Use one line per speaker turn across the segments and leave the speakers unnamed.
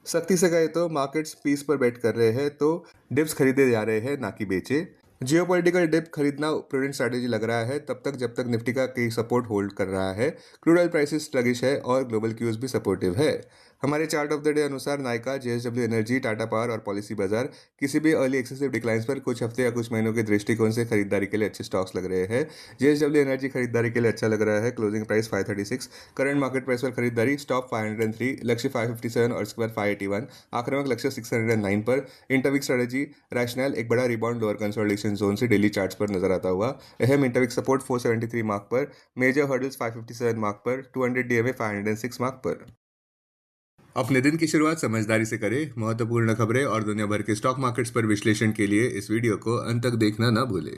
सख्ती से कहे तो मार्केट्स पीस पर बेट कर रहे हैं, तो डिप्स खरीदे जा रहे हैं, ना कि बेचे। जियोपॉलिटिकल डिप खरीदना प्रूडेंट स्ट्रैटेजी लग रहा है तब तक जब तक निफ्टी का की सपोर्ट होल्ड कर रहा है। क्रूड ऑयल प्राइसेस स्लगिश है और ग्लोबल क्यूज भी सपोर्टिव है। हमारे चार्ट ऑफ द डे अनुसार Nykaa, JSW energy, Tata power और पॉलिसी बाजार किसी भी अर्ली एक्सेसिव डिक्लाइंस पर कुछ हफ्ते या कुछ महीनों के दृष्टिकोण से खरीदारी के लिए अच्छे स्टॉक्स लग रहे हैं। जेएसडब्ल्यू एनर्जी खरीदारी के लिए अच्छा लग रहा है, closing price 536, current market price पर खरीदारी, स्टॉप 503, लक्ष्य 557 और उसके बाद 581, आक्रामक लक्ष्य 609 पर। इंटरवीक स्ट्रेटेजी रैशनल, एक बड़ा रिबाउंड लोअर कंसोलिडेशन जोन से डेली चार्ट्स पर नजर आता हुआ। अहम इंटरवीक सपोर्ट 473 मार्क पर, मेजर हर्डल्स 557 मार्क पर, 200 डीएमए 506 मार्क पर। अपने दिन की शुरुआत समझदारी से करें। महत्वपूर्ण खबरें और दुनिया भर के स्टॉक मार्केट्स पर विश्लेषण के लिए इस वीडियो को अंत तक देखना ना भूलें।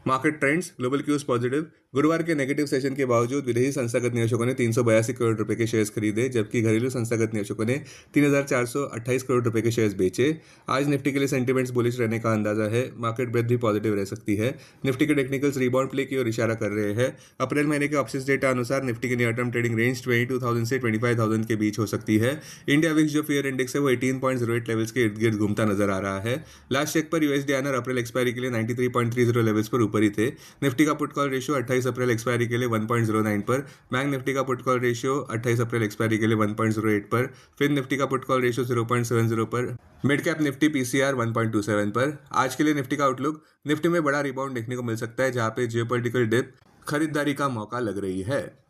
Market trends, global cues positive. गुरुवार के नेगेटिव सेशन के बावजूद विदेशी संस्थागत निवेशकों ने 382 करोड़ रुपए के शेयर्स खरीदे, जबकि घरेलू संस्थागत निवेशकों ने 3428 करोड़ रुपए के शेयर्स बेचे। आज निफ्टी के लिए सेंटिमेंट्स बुलिश रहने का अंदाजा है। मार्केट ब्रेथ भी पॉजिटिव रह सकती है। निफ्टी के टेक्निकल्स रिबाउंड प्ले की ओर इशारा कर रहे हैं। अप्रैल महीने के ऑप्शंस डेटा अनुसार निफ्टी की नियर टर्म ट्रेडिंग रेंज 22,000 से 25,000 के बीच हो सकती है। इंडिया विक्स जो फियर इंडेक्स है वो 18.08 लेवल्स के इर्द गिर्द घूमता नजर आ रहा है। लास्ट चेक पर यूएसडी आनर अप्रैल एक्सपायरी के लिए 93.30 लेवल्स पर ऊपर ही थे। निफ्टी का put call ratio 28 April expiry के लिए 1.09 पर। बैंक निफ्टी का put call ratio 28 April expiry के लिए 1.08 पर। फिन निफ्टी का पुट कॉल रेशियो 0.70 पर। मिड कैप निफ्टी पीसीआर 1.27 पर। आज के लिए निफ्टी का आउटलुक, निफ्टी में बड़ा रिबाउंड देखने को मिल सकता है, जहां पे जियोपॉलिटिकल डिप खरीदारी का मौका लग रही है।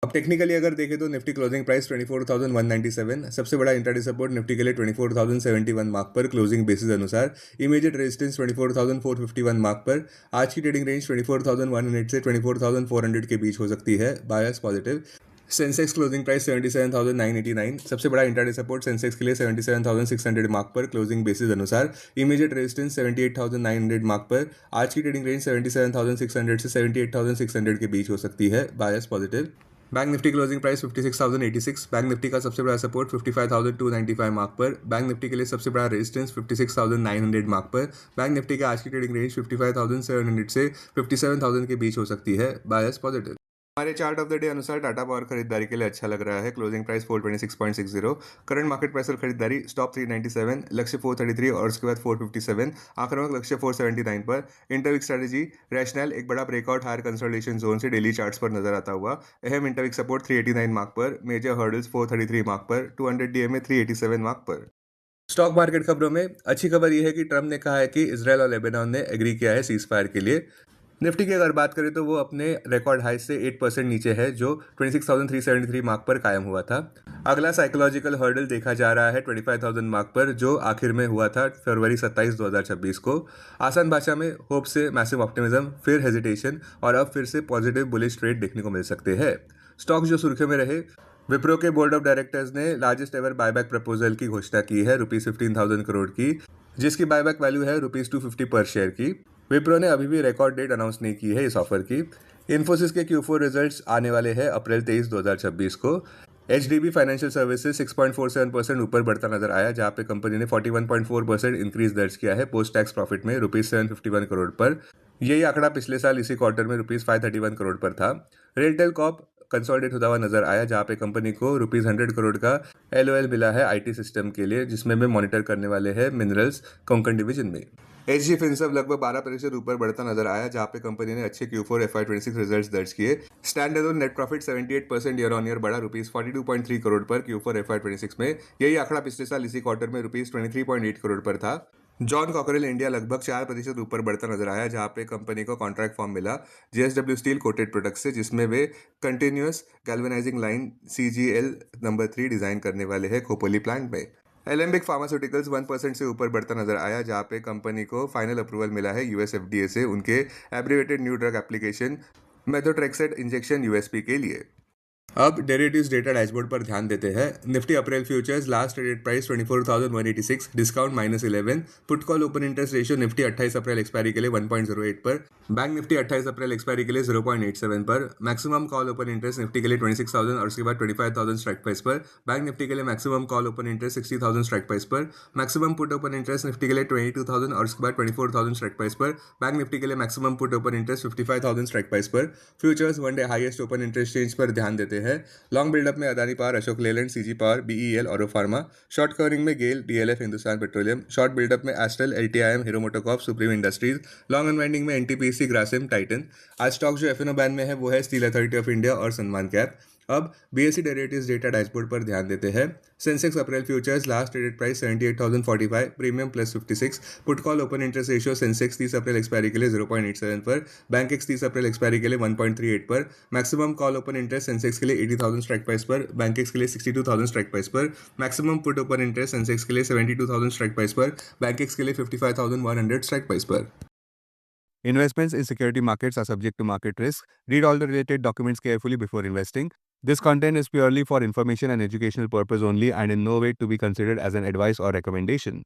अब टेक्निकली अगर देखें तो निफ्टी क्लोजिंग प्राइस 24,197, सबसे बड़ा इंट्राडे सपोर्ट निफ्टी के लिए 24,071 मार्क पर क्लोजिंग बेसिस अनुसार। इमीडिएट रेजिस्टेंस 24,451 मार्क पर। आज की ट्रेडिंग रेंज 24,100 से 24,400 के बीच हो सकती है, bias positive. Sensex closing price 77,989, सबसे बड़ा इंट्राडे सपोर्ट सेंसेक्स के लिए 77,600 मार्क पर क्लोजिंग बेसिस अनुसार। इमीडिएट रेजिस्टेंस 78,900 मार्क पर। आज की ट्रेडिंग रेंज 77,600 से 78,600 के बीच हो सकती है, bias positive. Bank Nifty closing price 56,086, bank Nifty का सबसे बड़ा सपोर्ट 55,295 मार्क पर। बैंक निफ्टी के लिए सबसे बड़ा रेजिस्टेंस 56,900 मार्क पर। बैंक निफ्टी का आज की ट्रेडिंग रेंज 55,700 से 57,000 के बीच हो सकती है, बायस पॉजिटिव। हमारे चार्ट ऑफ द डे अनुसार टाटा पावर खरीदारी के लिए अच्छा लग रहा है, closing price 426.60, current market price पर खरीदारी, स्टॉप 397, लक्ष्य 433 और उसके बाद 457, आक्रामक लक्ष्य 479 पर। इंटरवीक स्ट्रेटेजी रैशनल, एक बड़ा ब्रेकआउट हायर कंसोलिडेशन जोन से डेली चार्ट्स पर नजर आता हुआ। अहम इंटरवीक सपोर्ट 389 मार्क पर, मेजर हर्डल्स 433 मार्क पर, 200 डीएमए 387 मार्क पर। स्टॉक मार्केट खबरों में अच्छी खबर यह है कि ट्रम्प ने कहा है कि इजरायल और लेबनान ने एग्री किया है सीज फायर के लिए। निफ्टी की अगर बात करें तो वो अपने रिकॉर्ड हाई से 8% नीचे है, जो 26,373 मार्क पर कायम हुआ था। अगला साइकोलॉजिकल हर्डल देखा जा रहा है 25,000 मार्क पर, जो आखिर में हुआ था फरवरी 27, 2026 को। आसान भाषा में होप से मैसिव ऑप्टिमिज्म, फिर हेजिटेशन और अब फिर से पॉजिटिव बुलिश ट्रेड देखने को मिल सकते हैं। स्टॉक जो सुर्खियों में रहे, विप्रो के बोर्ड ऑफ डायरेक्टर्स ने लार्जेस्ट एवर बायबैक प्रपोजल की घोषणा की है ₹15,000 करोड़ की, जिसकी बायबैक वैल्यू है ₹250 पर शेयर की। विप्रो ने अभी भी रिकॉर्ड डेट अनाउंस नहीं की है इस ऑफर की। इन्फोसिस के Q4 रिजल्ट्स आने वाले हैं अप्रैल 23, 2026 को। HDB फाइनेंशियल सर्विसेज 6.47% ऊपर बढ़ता नजर आया, जहां पे कंपनी ने 41.4% इंक्रीज दर्ज किया है पोस्ट टैक्स प्रॉफिट में ₹751 करोड़ पर। यही आंकड़ा पिछले साल इसी क्वार्टर में ₹531 करोड़ पर था। रेलटेल कॉप कंसोलिडेट होता हुआ नजर आया, जहां पे कंपनी को ₹100 करोड़ का LOL मिला है IT सिस्टम के लिए, जिसमें वे मॉनिटर करने वाले हैं मिनरल्स कोंकण डिवीजन में। HG फिनसर्व लगभग 12% ऊपर बढ़ता नजर आया, जहां पे कंपनी ने अच्छे Q4 FY26 रिजल्ट्स दर्ज किए। Stand alone net profit 78% year on year बढ़ा ₹42.3 करोड़ पर Q4 FY26 में। यही आंकड़ा पिछले साल इसी क्वार्टर में ₹23.8 करोड़ पर था। जॉन कॉकरेल इंडिया लगभग 4% ऊपर बढ़ता नजर आया, जहां पे कंपनी को कॉन्ट्रैक्ट फॉर्म मिला JSW स्टील कोटेड प्रोडक्ट्स से, जिसमें वे continuous galvanising line CGL number 3 design करने वाले हैं खोपोली प्लांट में। एलेम्बिक फार्मास्यूटिकल्स 1% से ऊपर बढ़ता नजर आया, जहां पे कंपनी को फाइनल अप्रूवल मिला है US FDA से उनके abbreviated new drug application methotrexate injection USP के लिए। अब डेरिवेटिव्स डेटा डैशबोर्ड पर ध्यान देते हैं। Nifty April futures last traded price 24,186, discount -11। Put call open interest ratio Nifty 28 April expiry के लिए 1.08 पर। बैंक निफ्टी 28 अप्रैल एक्सपायरी के लिए 0.87 पर। Maximum call open interest Nifty के लिए 26,000 और उसके बाद 25,000 स्ट्राइक प्राइस पर। बैंक निफ्टी के लिए maximum call open interest 60,000 strike price पर। Maximum put open interest Nifty के लिए 22,000 और उसके बाद 24,000 स्ट्राइक प्राइस पर। बैंक निफ्टी के लिए maximum put open interest 55,000 strike price पर। Futures one day highest open interest change पर ध्यान देते हैं। हैं। लॉन्ग बिल्डअप में Adani power, Ashok Leyland, CG power, BEL, Auro pharma. Short covering में GAIL, DLF, Hindustan petroleum. Short buildup में Astral, LTIM, Hero MotoCorp, supreme industries. Long unwinding में एनटीपीसी, ग्रासिम, टाइटन। आज स्टॉक जो एफएनओ बैन में है वो है स्टील अथॉरिटी ऑफ इंडिया और सनमान कैप। अब बीएसई डेरिवेटिव्स डेटा डैशबोर्ड पर ध्यान देते हैं। Sensex April futures last traded price 78,045, premium +56। Put call open interest ratio Sensex 30 April expiry के लिए 0.87 पर, बैंक एक्स 30 अप्रैल एक्सपायरी के लिए 1.38 पर। Maximum call open interest Sensex के लिए 80,000 स्ट्राइक प्राइस पर, बैंक एक्स के लिए 62,000 स्ट्राइक प्राइस पर। Maximum put open interest Sensex के लिए 72,000 स्ट्राइक प्राइस पर, बैंक एक्स के लिए 55,100 स्ट्राइक प्राइस पर।
Investments in security markets are subject to market risk. Read all the related documents carefully before investing. This content is purely for information and educational purpose only and in no way to be considered as an advice or recommendation.